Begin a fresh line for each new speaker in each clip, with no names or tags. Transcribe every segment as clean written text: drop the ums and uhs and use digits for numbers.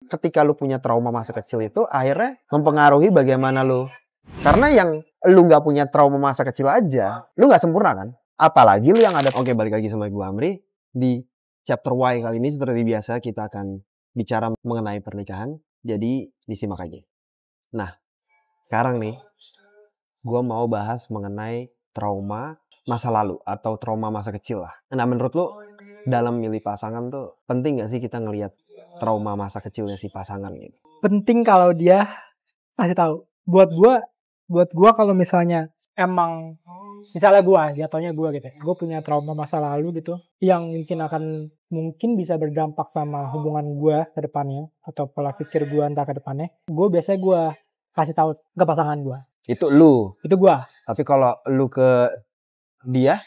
ketika lu punya trauma masa kecil itu akhirnya mempengaruhi bagaimana lu. Karena yang lu nggak punya trauma masa kecil aja, lu nggak sempurna kan? Apalagi lu yang ada. Oke, balik lagi sama gue Amri. Di chapter Y kali ini seperti biasa kita akan bicara mengenai pernikahan. Jadi disimak aja. Nah, sekarang nih, gue mau bahas mengenai trauma masa lalu atau trauma masa kecil lah. Nah, menurut lu dalam milih pasangan tuh penting gak sih kita ngelihat trauma masa kecilnya si pasangan gitu?
Penting kalau dia kasih tahu. Buat gua kalau misalnya emang misalnya jatuhnya gua gitu ya. Gua punya trauma masa lalu gitu yang mungkin bisa berdampak sama hubungan gua ke depannya atau pola pikir gua entah ke depannya. Biasanya gua kasih tahu ke pasangan gua.
Itu lu.
Itu gua.
Tapi kalau lu ke dia,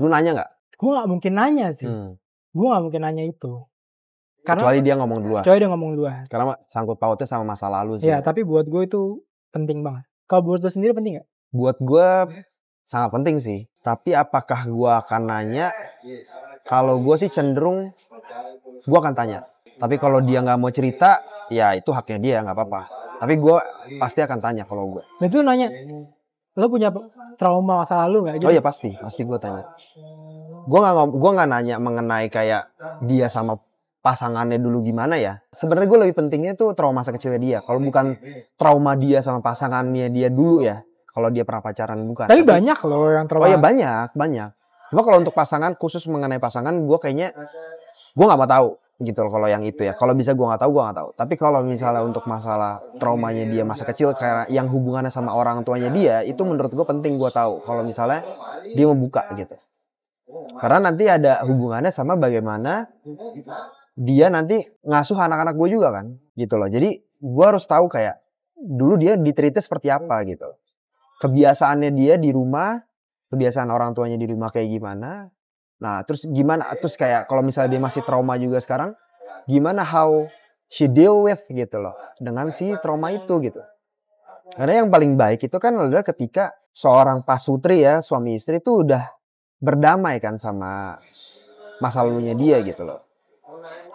lu nanya nggak?
Gua nggak mungkin nanya sih. Gua nggak mungkin nanya itu.
Kecuali dia ngomong duluan. Karena sangkut pautnya sama masa lalu sih.
Ya, tapi buat gue itu penting banget. Kalau buat lo sendiri penting nggak?
Buat gue sangat penting sih. Tapi apakah gue akan nanya? Kalau gue sih cenderung gue akan tanya. Tapi kalau dia nggak mau cerita, ya itu haknya dia, nggak apa-apa. Tapi gue pasti akan tanya kalau gue.
Nah itu nanya, lo punya trauma masa lalu nggak?
Oh iya pasti gue tanya. Gue nggak nanya mengenai kayak dia sama pasangannya dulu gimana ya. Sebenarnya gue lebih pentingnya tuh trauma masa kecilnya dia. Kalau bukan trauma dia sama pasangannya dia dulu ya. Kalau dia pernah pacaran bukan.
Tapi banyak loh yang trauma.
Oh iya banyak. Cuma kalau untuk pasangan, khusus mengenai pasangan, gue kayaknya gue nggak mau tahu gitu loh kalau yang itu ya. Kalau bisa gue nggak tahu. Tapi kalau misalnya untuk masalah traumanya dia masa kecil kayak yang hubungannya sama orang tuanya dia, itu menurut gue penting gue tahu. Kalau misalnya dia membuka gitu. Karena nanti ada hubungannya sama bagaimana dia nanti ngasuh anak-anak gue juga kan gitu loh. Jadi gue harus tahu kayak dulu dia ditreatnya seperti apa gitu. Kebiasaannya dia di rumah, kebiasaan orang tuanya di rumah kayak gimana. Nah terus gimana, terus kayak kalau misalnya dia masih trauma juga sekarang, gimana how she deal with gitu loh dengan si trauma itu gitu. Karena yang paling baik itu kan adalah ketika seorang pasutri ya, suami istri itu udah berdamai kan sama masa lalunya dia gitu loh.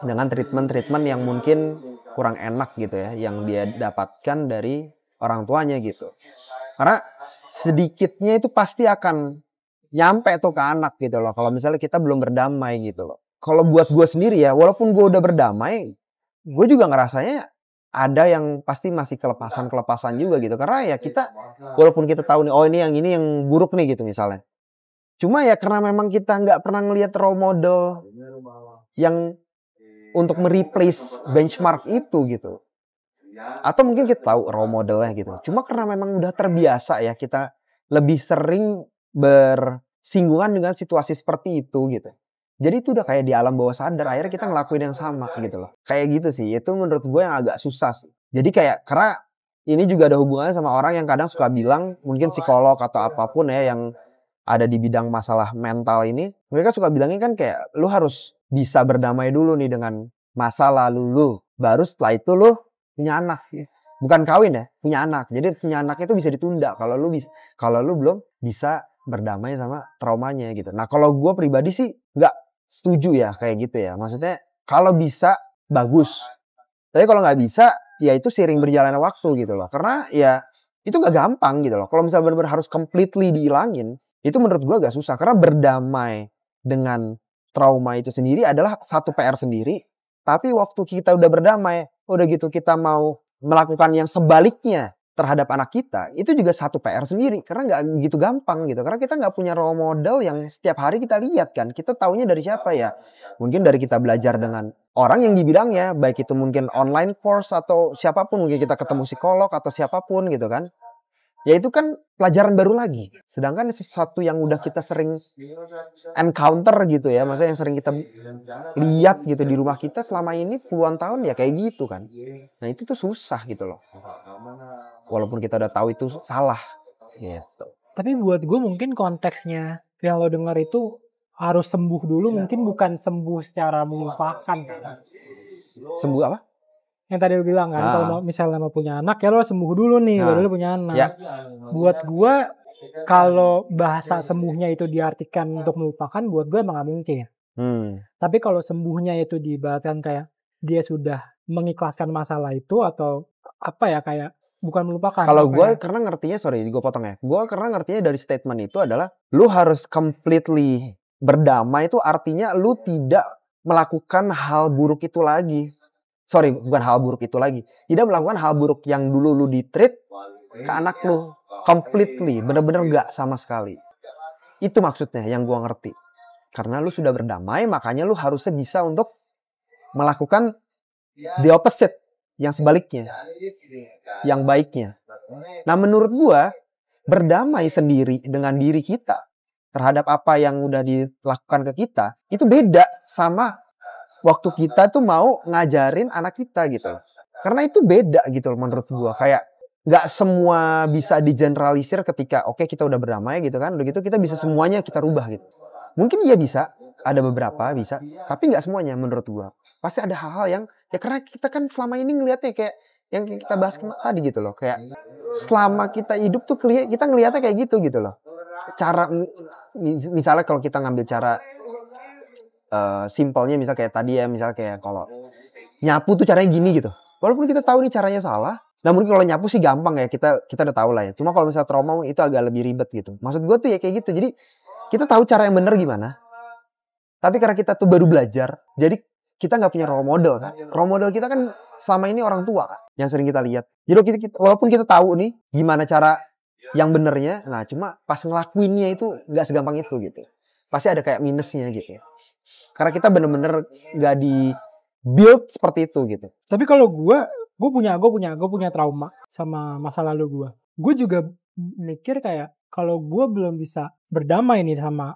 Dengan treatment yang mungkin kurang enak gitu ya, yang dia dapatkan dari orang tuanya gitu. Karena sedikitnya itu pasti akan nyampe tuh ke anak gitu loh. Kalau misalnya kita belum berdamai gitu loh. Kalau buat gue sendiri ya, walaupun gue udah berdamai, gue juga ngerasanya ada yang pasti masih kelepasan juga gitu. Karena ya kita, walaupun kita tahu nih, oh ini yang buruk nih gitu misalnya. Cuma ya karena memang kita nggak pernah ngelihat role model yang untuk mereplace benchmark itu gitu. Atau mungkin kita tahu role modelnya gitu. Cuma karena memang udah terbiasa ya kita lebih sering bersinggungan dengan situasi seperti itu gitu. Jadi itu udah kayak di alam bawah sadar. Akhirnya kita ngelakuin yang sama gitu loh. Kayak gitu sih. Itu menurut gue yang agak susah sih. Jadi kayak karena ini juga ada hubungannya sama orang yang kadang suka bilang mungkin psikolog atau apapun ya yang ada di bidang masalah mental ini. Mereka suka bilangnya kan kayak lu harus bisa berdamai dulu nih dengan masa lalu lu. Baru setelah itu lu punya anak. Bukan kawin ya, punya anak. Jadi punya anak itu bisa ditunda kalau lu belum bisa berdamai sama traumanya gitu. Nah kalau gue pribadi sih nggak setuju ya kayak gitu ya. Maksudnya kalau bisa bagus. Tapi kalau nggak bisa ya itu seiring berjalannya waktu gitu loh. Karena ya itu gak gampang gitu loh. Kalau misalnya benar-benar harus completely dihilangin, itu menurut gue agak susah. Karena berdamai dengan trauma itu sendiri adalah satu PR sendiri. Tapi waktu kita udah berdamai, udah gitu kita mau melakukan yang sebaliknya terhadap anak kita, itu juga satu PR sendiri. Karena gak gitu gampang gitu. Karena kita gak punya role model yang setiap hari kita lihat kan. Kita taunya dari siapa ya? Mungkin dari kita belajar dengan orang yang di bidangnya, baik itu mungkin online course atau siapapun, mungkin kita ketemu psikolog atau siapapun gitu kan. Ya itu kan pelajaran baru lagi. Sedangkan sesuatu yang udah kita sering encounter gitu ya, maksudnya yang sering kita lihat gitu di rumah kita selama ini puluhan tahun ya kayak gitu kan. Nah itu tuh susah gitu loh. Walaupun kita udah tahu itu salah gitu.
Tapi buat gue mungkin konteksnya yang lo dengar itu harus sembuh dulu, mungkin bukan sembuh secara melupakan.
Sembuh apa?
Yang tadi lo bilang kan, kalau misalnya mau punya anak ya lo sembuh dulu nih, baru lo punya anak. Ya. Buat gue kalau bahasa sembuhnya itu diartikan untuk melupakan, buat gue emang gak mungkin. Tapi kalau sembuhnya itu diibaratkan kayak dia sudah mengikhlaskan masalah itu atau apa ya, kayak bukan melupakan.
Kalau
apa
gue
ya,
karena ngertinya, sorry gue potong ya. Gue karena ngertinya dari statement itu adalah lu harus completely berdamai, itu artinya lu tidak melakukan hal buruk itu lagi. Sorry, bukan hal buruk itu lagi. Tidak melakukan hal buruk yang dulu lu di-treat ke anak lu. Completely, bener-bener gak sama sekali. Itu maksudnya yang gue ngerti. Karena lu sudah berdamai, makanya lu harusnya bisa untuk melakukan the opposite, yang sebaliknya, yang baiknya. Nah, menurut gua berdamai sendiri dengan diri kita terhadap apa yang udah dilakukan ke kita itu beda sama waktu kita tuh mau ngajarin anak kita gitu loh. Karena itu beda gitu loh menurut gua. Kayak nggak semua bisa digeneralisir ketika oke, kita udah berdamai gitu kan, udah gitu kita bisa semuanya kita rubah gitu. Mungkin iya bisa, ada beberapa bisa, tapi nggak semuanya menurut gua. Pasti ada hal-hal yang ya karena kita kan selama ini ngelihatnya kayak yang kita bahas tadi gitu loh, kayak selama kita hidup tuh kita ngelihatnya kayak gitu loh. Cara misalnya kalau kita ngambil cara simpelnya, misal kayak tadi ya, misal kayak kalau nyapu tuh caranya gini gitu. Walaupun kita tahu nih caranya salah, namun kalau nyapu sih gampang ya, kita udah tahu lah ya. Cuma kalau misalnya trauma itu agak lebih ribet gitu. Maksud gue tuh ya kayak gitu. Jadi kita tahu cara yang benar gimana. Tapi karena kita tuh baru belajar, jadi kita nggak punya role model kan. Role model kita kan selama ini orang tua kan, yang sering kita lihat. Jadi walaupun kita tahu nih gimana cara yang benernya, nah cuma pas ngelakuinnya itu nggak segampang itu gitu. Pasti ada kayak minusnya gitu. Karena kita bener-bener nggak di build seperti itu gitu.
Tapi kalau gue punya trauma sama masa lalu gue. Gue juga mikir kayak kalau gue belum bisa berdamai nih sama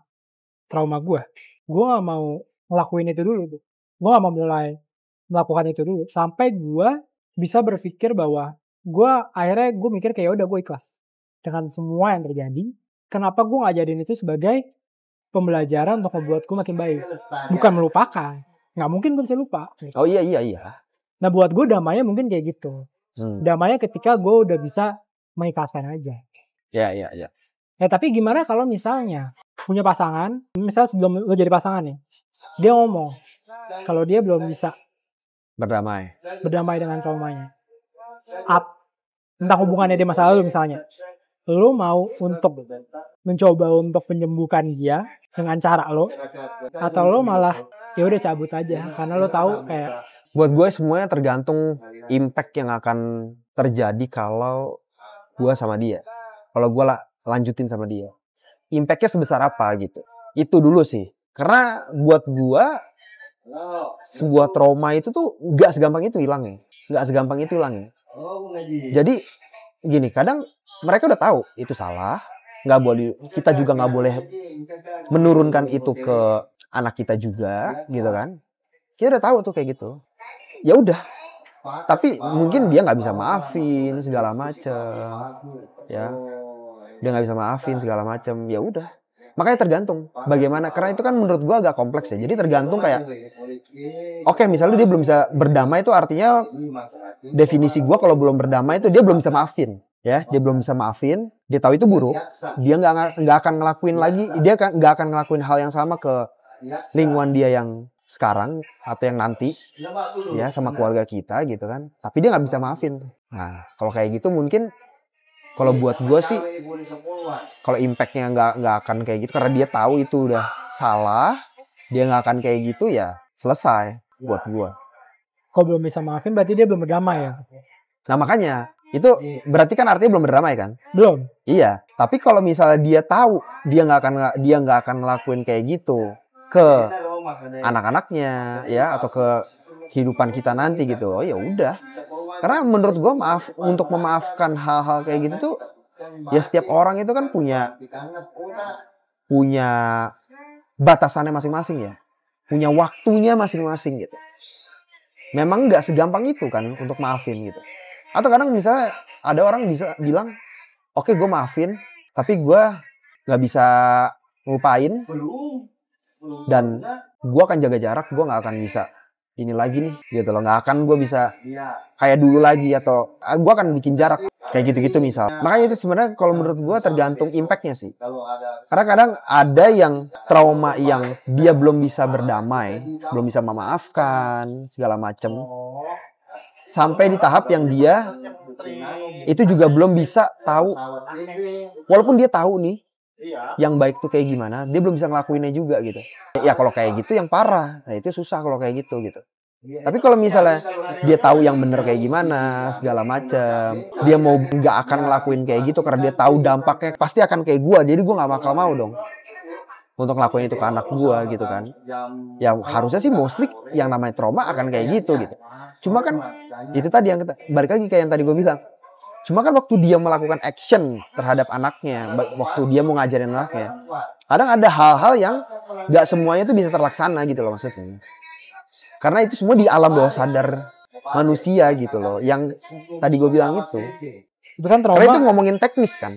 trauma gue gak mau ngelakuin itu dulu tuh. Gue gak mau mulai melakukan itu dulu sampai gue bisa berpikir bahwa akhirnya gue mikir kayak udah gue ikhlas dengan semua yang terjadi. Kenapa gue gak jadiin itu sebagai pembelajaran untuk membuat gue makin baik, bukan melupakan. Nggak mungkin gue bisa lupa gitu.
Oh iya.
Nah buat gue damainya mungkin kayak gitu. Damainya ketika gue udah bisa mengikhlaskan aja.
Iya.
Ya tapi gimana kalau misalnya punya pasangan, misal sebelum lo jadi pasangan nih, dia ngomong kalau dia belum bisa
berdamai
dengan traumanya. Tentang hubungannya di masa lalu misalnya. Lo mau untuk mencoba untuk menyembuhkan dia dengan cara lo, atau lo malah ya udah cabut aja karena lo tahu kayak.
Buat gue semuanya tergantung impact yang akan terjadi kalau gue sama dia. Kalau gue lanjutin sama dia, impactnya sebesar apa gitu. Itu dulu sih. Karena buat gue sebuah trauma itu tuh gak segampang itu hilangnya. Jadi gini, kadang mereka udah tahu itu salah. Kita juga nggak boleh menurunkan itu ke anak kita juga, gitu kan. Kita udah tahu tuh kayak gitu. Ya udah. Tapi mungkin dia nggak bisa maafin segala macem, ya. Dia nggak bisa maafin segala macem. Ya udah. Makanya tergantung bagaimana. Karena itu kan menurut gue agak kompleks ya. Jadi tergantung kayak, oke, misalnya dia belum bisa berdamai, itu artinya definisi gue kalau belum berdamai itu dia belum bisa maafin. Ya, dia belum bisa maafin, dia tahu itu buruk, dia nggak akan ngelakuin lagi, dia nggak akan ngelakuin hal yang sama ke lingkungan dia yang sekarang atau yang nanti, ya, sama keluarga kita gitu kan. Tapi dia nggak bisa maafin. Nah, kalau kayak gitu mungkin, kalau buat gue sih, kalau impactnya nggak akan kayak gitu karena dia tahu itu udah salah, dia nggak akan kayak gitu, ya selesai buat gue.
Kalau belum bisa maafin berarti dia belum berdamai ya.
Nah makanya itu berarti kan artinya belum berdamai kan?
Belum.
Iya. Tapi kalau misalnya dia tahu dia nggak akan ngelakuin kayak gitu ke anak-anaknya, ya, atau ke kehidupan kita nanti gitu, oh ya udah. Karena menurut gue untuk memaafkan hal-hal kayak gitu tuh, ya setiap orang itu kan punya batasannya masing-masing ya, punya waktunya masing-masing gitu. Memang nggak segampang itu kan untuk maafin gitu. Atau kadang misalnya ada orang bisa bilang, oke, gue maafin, tapi gue nggak bisa ngelupain, dan gue akan jaga jarak, gue nggak akan bisa ini lagi nih gitu loh, nggak akan gue bisa kayak dulu lagi, atau gue akan bikin jarak kayak gitu-gitu misal. Makanya itu sebenarnya kalau menurut gue tergantung impactnya sih. Karena kadang ada yang trauma yang dia belum bisa berdamai, belum bisa memaafkan segala macem, sampai di tahap yang dia itu juga belum bisa tahu, walaupun dia tahu nih yang baik tuh kayak gimana, dia belum bisa ngelakuinnya juga gitu. Ya kalau kayak gitu yang parah, nah itu susah kalau kayak gitu. Tapi kalau misalnya dia tahu yang bener kayak gimana, segala macam, dia mau nggak akan ngelakuin kayak gitu karena dia tahu dampaknya pasti akan kayak gua, jadi gua nggak bakal mau dong untuk ngelakuin itu ke anak gua gitu kan. Ya harusnya sih mostly yang namanya trauma akan kayak gitu. Cuma kan itu tadi yang balik lagi kayak yang tadi gua bilang. Cuma kan waktu dia melakukan action terhadap anaknya, waktu dia mau ngajarin anaknya, kadang ada hal-hal yang nggak semuanya tuh bisa terlaksana gitu loh maksudnya. Karena itu semua di alam bawah sadar manusia gitu loh. Yang tadi gue bilang itu
kan trauma.
Karena itu ngomongin teknis kan.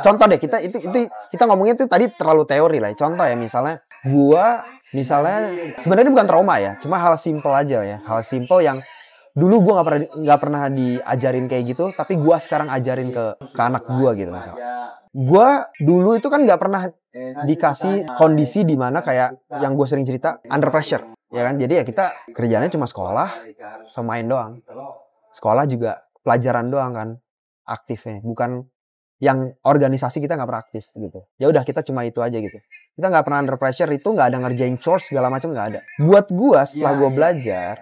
Contoh deh, kita ngomongin itu tadi terlalu teori lah. Contoh ya misalnya sebenarnya bukan trauma ya, cuma hal simple aja ya. Hal simple yang dulu gue nggak pernah diajarin kayak gitu, tapi gue sekarang ajarin ke anak gue gitu misalnya. Gue dulu itu kan nggak pernah dikasih kondisi di mana kayak yang gue sering cerita under pressure, ya kan? Jadi ya kita kerjanya cuma sekolah, sama main doang. Sekolah juga pelajaran doang kan aktifnya, bukan yang organisasi kita nggak pernah aktif gitu. Ya udah kita cuma itu aja gitu. Kita nggak pernah under pressure, itu nggak ada ngerjain chores segala macam, nggak ada. Buat gue setelah gue belajar,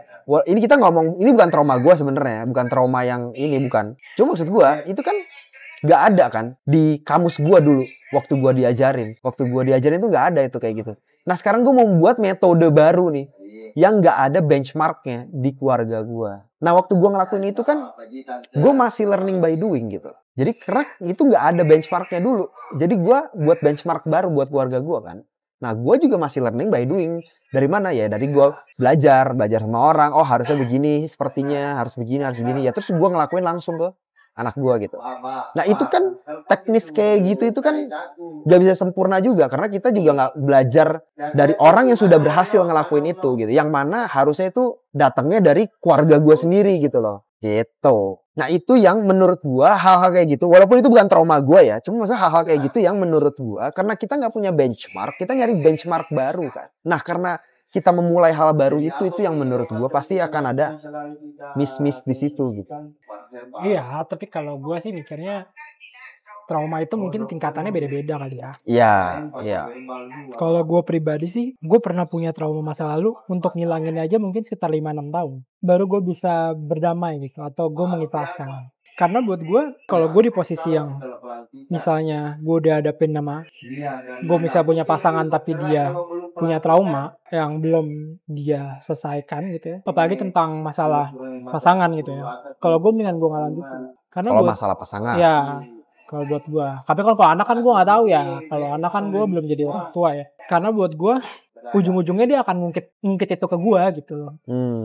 ini kita ngomong, ini bukan trauma gue sebenarnya, bukan trauma yang ini, bukan. Cuma maksud gue itu kan nggak ada kan di kamus gue dulu waktu gue diajarin itu nggak ada itu kayak gitu. Nah sekarang gue mau membuat metode baru nih yang nggak ada benchmarknya di keluarga gue. Nah waktu gue ngelakuin itu kan gue masih learning by doing gitu. Jadi karena itu nggak ada benchmarknya dulu. Jadi gue buat benchmark baru buat keluarga gue kan. Nah gue juga masih learning by doing. Dari mana ya? Dari gue belajar sama orang. Oh harusnya begini, sepertinya harus begini. Ya terus gue ngelakuin langsung ke anak gue gitu. Nah itu kan teknis kayak gitu itu kan gak bisa sempurna juga. Karena kita juga gak belajar dari orang yang sudah berhasil ngelakuin itu gitu. Yang mana harusnya itu datangnya dari keluarga gue sendiri gitu loh. Gitu. Nah itu yang menurut gua hal-hal kayak gitu, walaupun itu bukan trauma gua ya, cuma maksudnya hal-hal kayak gitu yang menurut gua, karena kita nggak punya benchmark, kita nyari benchmark baru kan. Nah karena kita memulai hal baru itu yang menurut gua pasti akan ada miss di situ gitu.
Iya, tapi kalau gua sih mikirnya trauma itu mungkin tingkatannya beda-beda kali ya.
Iya.
Kalau gue pribadi sih, gue pernah punya trauma masa lalu, untuk ngilanginnya aja mungkin sekitar 5-6 tahun. Baru gue bisa berdamai gitu, atau gue mengikhlaskan. Karena buat gue, kalau gue di posisi yang misalnya gue udah hadapin gue bisa punya pasangan tapi dia punya trauma yang belum dia selesaikan gitu ya. Apalagi tentang masalah pasangan gitu ya. Kalau gue mendingan gue ngalanjutin. Karena
kalau masalah pasangan.
Ya. Kalau buat gue, tapi kalau anak kan gue nggak tahu ya. Kalau anak kan gue belum jadi orang tua ya. Karena buat gue, ujung-ujungnya dia akan ngungkit itu ke gue gitu.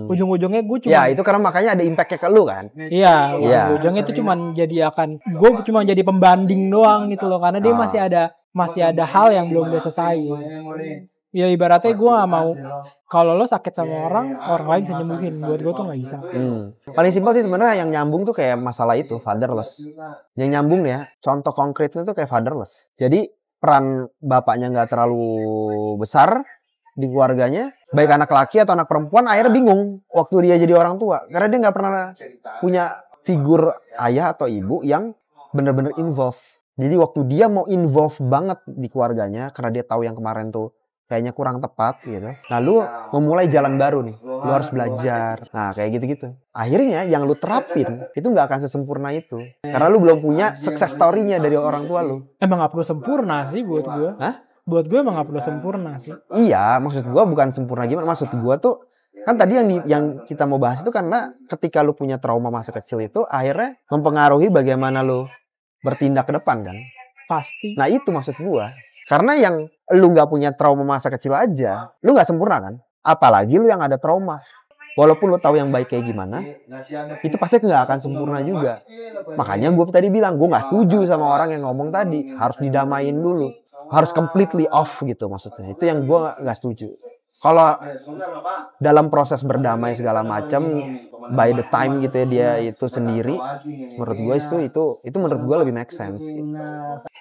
Ujung-ujungnya gue cuma.
Ya itu karena makanya ada impactnya ke lu kan.
Iya. Ujung-ujungnya itu cuma jadi gue cuma jadi pembanding doang gitu loh. Karena dia masih ada hal yang belum dia selesai. Ya ibaratnya gue gak mau kalau lo sakit sama orang lain bisa nyembuhin. Buat gue tuh gak bisa.
Paling simpel sih sebenarnya yang nyambung tuh kayak masalah itu fatherless. Yang nyambung ya, contoh konkretnya tuh kayak fatherless. Jadi peran bapaknya gak terlalu besar di keluarganya, baik anak laki atau anak perempuan, akhirnya bingung waktu dia jadi orang tua. Karena dia gak pernah punya figur ayah atau ibu yang bener-bener involve. Jadi waktu dia mau involve banget di keluarganya, karena dia tahu yang kemarin tuh kayaknya kurang tepat gitu. Nah lu memulai jalan baru nih. Lu harus belajar. Nah kayak gitu-gitu. Akhirnya yang lu terapin itu gak akan sesempurna itu. Karena lu belum punya success story-nya dari orang tua lu.
Emang gak perlu sempurna sih buat gue.
Hah?
Buat gue emang gak perlu sempurna sih.
Iya, maksud gue bukan sempurna gimana. Maksud gue tuh kan tadi yang kita mau bahas itu karena ketika lu punya trauma masa kecil itu akhirnya mempengaruhi bagaimana lu bertindak ke depan kan.
Pasti.
Nah itu maksud gue. Karena yang lu gak punya trauma masa kecil aja, lu gak sempurna kan? Apalagi lu yang ada trauma. Walaupun lu tahu yang baik kayak gimana, itu pasti gak akan sempurna juga. Makanya gue tadi bilang, gue gak setuju sama orang yang ngomong tadi. Harus didamain dulu. Harus completely off gitu maksudnya. Itu yang gue gak setuju. Kalau dalam proses berdamai segala macam, by the time gitu ya dia itu sendiri, menurut gue itu menurut gue lebih make sense gitu.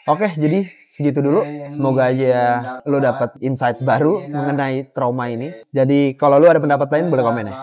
Oke, jadi segitu dulu. Semoga aja lo dapat insight baru mengenai trauma ini. Jadi kalau lo ada pendapat lain boleh komen ya.